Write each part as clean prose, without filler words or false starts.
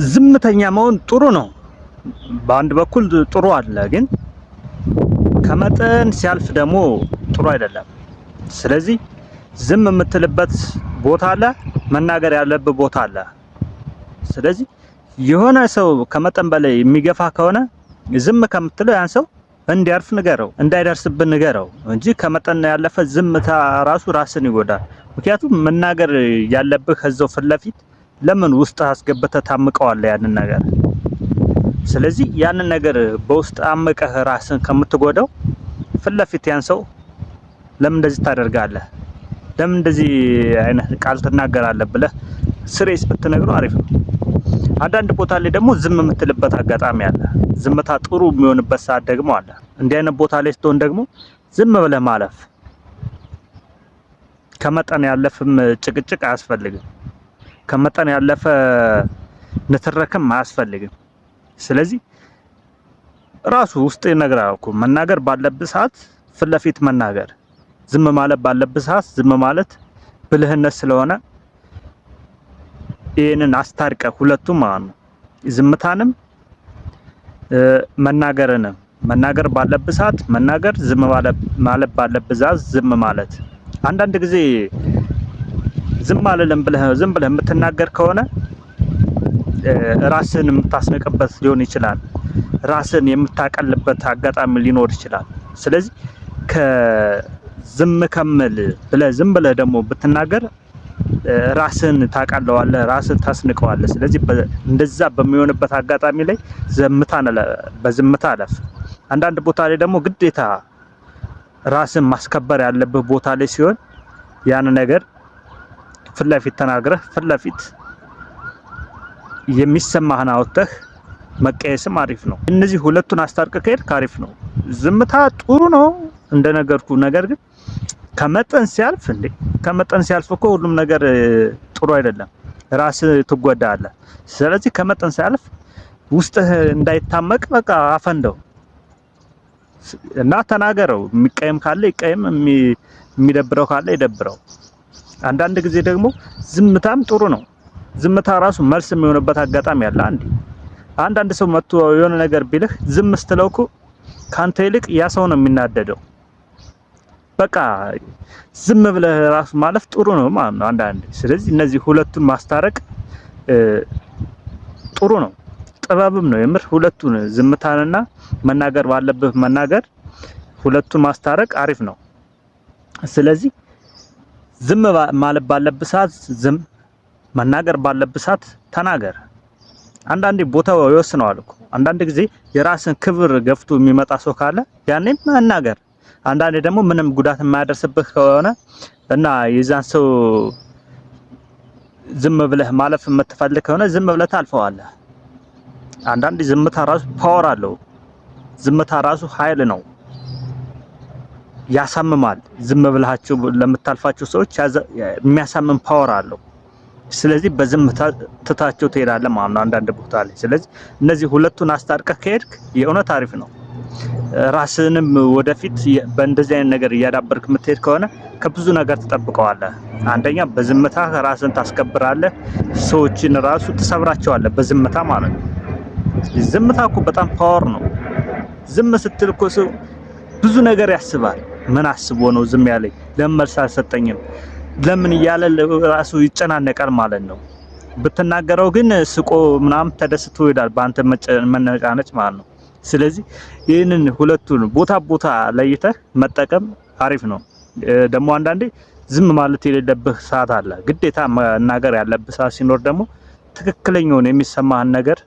ዝምተኛ መሆን ጥሩ ነው። በአንድ በኩል ጥሩ አለ፣ ግን ከመጠን ሲያልፍ ደግሞ ጥሩ አይደለም። ስለዚህ ዝም የምትልበት ቦታ አለ፣ መናገር ያለበት ቦታ አለ። ስለዚህ የሆነ ሰው ከመጠን በላይ የሚገፋ ከሆነ ዝም ከምትለው ያን ሰው እንዲያርፍ ንገረው፣ እንዳይደርስብን ንገረው እንጂ ከመጠን ያለፈ ዝምታ ራሱ ራስን ይጎዳል። ምክንያቱም መናገር ያለብህ ከዛው ፊት ለፊት ለምን ውስጥ አስገብተህ ታምቀዋለህ ያንን ነገር። ስለዚህ ያንን ነገር በውስጥ አምቀህ ራስን ከምትጎዳው ፊት ለፊት ያን ሰው ለምን እንደዚህ ታደርጋለህ፣ ለምን እንደዚህ አይነት ቃል ትናገራለህ ብለህ ስሬስ ብትነግረው አሪፍ ነው። አንዳንድ ቦታ ላይ ደግሞ ዝም የምትልበት አጋጣሚ አለ። ዝምታ ጥሩ የሚሆንበት ሰዓት ደግሞ አለ። እንዲህ አይነት ቦታ ላይ ስትሆን ደግሞ ዝም ብለህ ማለፍ። ከመጠን ያለፈም ጭቅጭቅ አያስፈልግም። ከመጠን ያለፈ ንትረክም አያስፈልግም። ስለዚህ ራሱ ውስጥ ይነግራል እኮ መናገር ባለብህ ሰዓት ፊት ለፊት መናገር፣ ዝም ማለት ባለብህ ሰዓት ዝም ማለት ብልህነት ስለሆነ ይሄንን አስታርቀ ሁለቱም ማለት ነው። ዝምታንም መናገርንም መናገር ባለብህ ሰዓት መናገር፣ ዝም ማለት ባለብህ ሰዓት ዝም ማለት። አንዳንድ ጊዜ ዝም አልልም ብለህ ዝም ብለህ የምትናገር ከሆነ ራስን የምታስነቅበት ሊሆን ይችላል። ራስን የምታቀልበት አጋጣሚ ሊኖር ይችላል። ስለዚህ ከዝም ከምል ብለህ ዝም ብለህ ደግሞ ብትናገር ራስን ታቀለዋለህ፣ ራስን ታስንቀዋለህ። ስለዚህ እንደዛ በሚሆንበት አጋጣሚ ላይ በዝምታ አለፍ። አንዳንድ ቦታ ላይ ደግሞ ግዴታ ራስን ማስከበር ያለበት ቦታ ላይ ሲሆን ያን ነገር ፊት ለፊት ተናግረህ ፊት ለፊት የሚሰማህን አውጥተህ መቀየስም አሪፍ ነው። እነዚህ ሁለቱን አስታርቀህ ከሄድክ አሪፍ ነው። ዝምታ ጥሩ ነው እንደነገርኩ፣ ነገር ግን ከመጠን ሲያልፍ ከመጠን ሲያልፍ እኮ ሁሉም ነገር ጥሩ አይደለም። ራስህ ትጎዳለህ። ስለዚህ ከመጠን ሲያልፍ ውስጥህ እንዳይታመቅ በቃ አፈንደው እና ተናገረው። የሚቀየም ካለ ይቀየም፣ የሚደብረው ካለ ይደብረው። አንዳንድ ጊዜ ደግሞ ዝምታም ጥሩ ነው። ዝምታ ራሱ መልስ የሚሆንበት አጋጣሚ አለ። አንዳንድ ሰው መጥቶ የሆነ ነገር ቢልህ ዝም ስትለው እኮ ካንተ ይልቅ ያ ሰው ነው የሚናደደው። በቃ ዝም ብለህ ራሱ ማለፍ ጥሩ ነው ማለት ነው አንዳንዴ። ስለዚህ እነዚህ ሁለቱን ማስታረቅ ጥሩ ነው፣ ጥበብም ነው የምር። ሁለቱን ዝምታንና መናገር ባለብህ መናገር፣ ሁለቱን ማስታረቅ አሪፍ ነው። ስለዚህ ዝም ማለት ባለብህ ሰዓት ዝም፣ መናገር ባለብህ ሰዓት ተናገር። አንዳንዴ ቦታው ይወስነዋል እኮ። አንዳንድ ጊዜ የራስን ክብር ገፍቶ የሚመጣ ሰው ካለ ያኔም መናገር። አንዳንዴ ደግሞ ምንም ጉዳት የማያደርስብህ ከሆነ እና የዛን ሰው ዝም ብለህ ማለፍ የምትፈልግ ከሆነ ዝም ብለህ ታልፈዋለህ። አንዳንዴ ዝምታ ራሱ ፓወር አለው። ዝምታ ራሱ ኃይል ነው፣ ያሳምማል። ዝም ብለሃቸው ለምታልፋቸው ሰዎች የሚያሳምም ፓወር አለው። ስለዚህ በዝምታ ትታቸው ትሄዳለህ ማለት ነው አንዳንድ ቦታ ላይ። ስለዚህ እነዚህ ሁለቱን አስታርቀህ ከሄድክ የእውነት አሪፍ ነው። ራስንም ወደፊት በእንደዚህ አይነት ነገር እያዳበርክ የምትሄድ ከሆነ ከብዙ ነገር ትጠብቀዋለህ። አንደኛ በዝምታ ራስን ታስከብራለህ፣ ሰዎችን ራሱ ትሰብራቸዋለህ በዝምታ ማለት ነው። ዝምታ እኮ በጣም ፓወር ነው። ዝም ስትል እኮ ሰው ብዙ ነገር ያስባል። ምን አስቦ ነው ዝም ያለኝ? ለምን መልስ አልሰጠኝም? ለምን እያለ ራሱ ይጨናነቃል ማለት ነው። ብትናገረው ግን ስቆ ምናምን ተደስቶ ይሄዳል በአንተ መነቃነጭ ማለት ነው። ስለዚህ ይህንን ሁለቱን ቦታ ለይተህ መጠቀም አሪፍ ነው። ደግሞ አንዳንዴ ዝም ማለት የሌለብህ ሰዓት አለ። ግዴታ መናገር ያለብህ ሰዓት ሲኖር ደግሞ ትክክለኛውን የሚሰማህን ነገር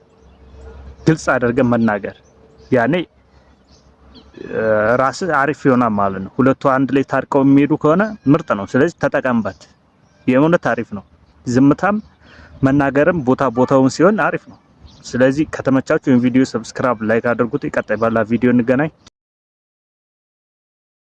ግልጽ አድርገህ መናገር፣ ያኔ ራስህ አሪፍ ይሆናል ማለት ነው። ሁለቱ አንድ ላይ ታርቀው የሚሄዱ ከሆነ ምርጥ ነው። ስለዚህ ተጠቀምበት። የእውነት አሪፍ ነው። ዝምታም መናገርም ቦታውን ሲሆን አሪፍ ነው። ስለዚህ ከተመቻችሁ ቪዲዮ ሰብስክራይብ፣ ላይክ አድርጉት። ቀጣይ ባላ ቪዲዮ እንገናኝ።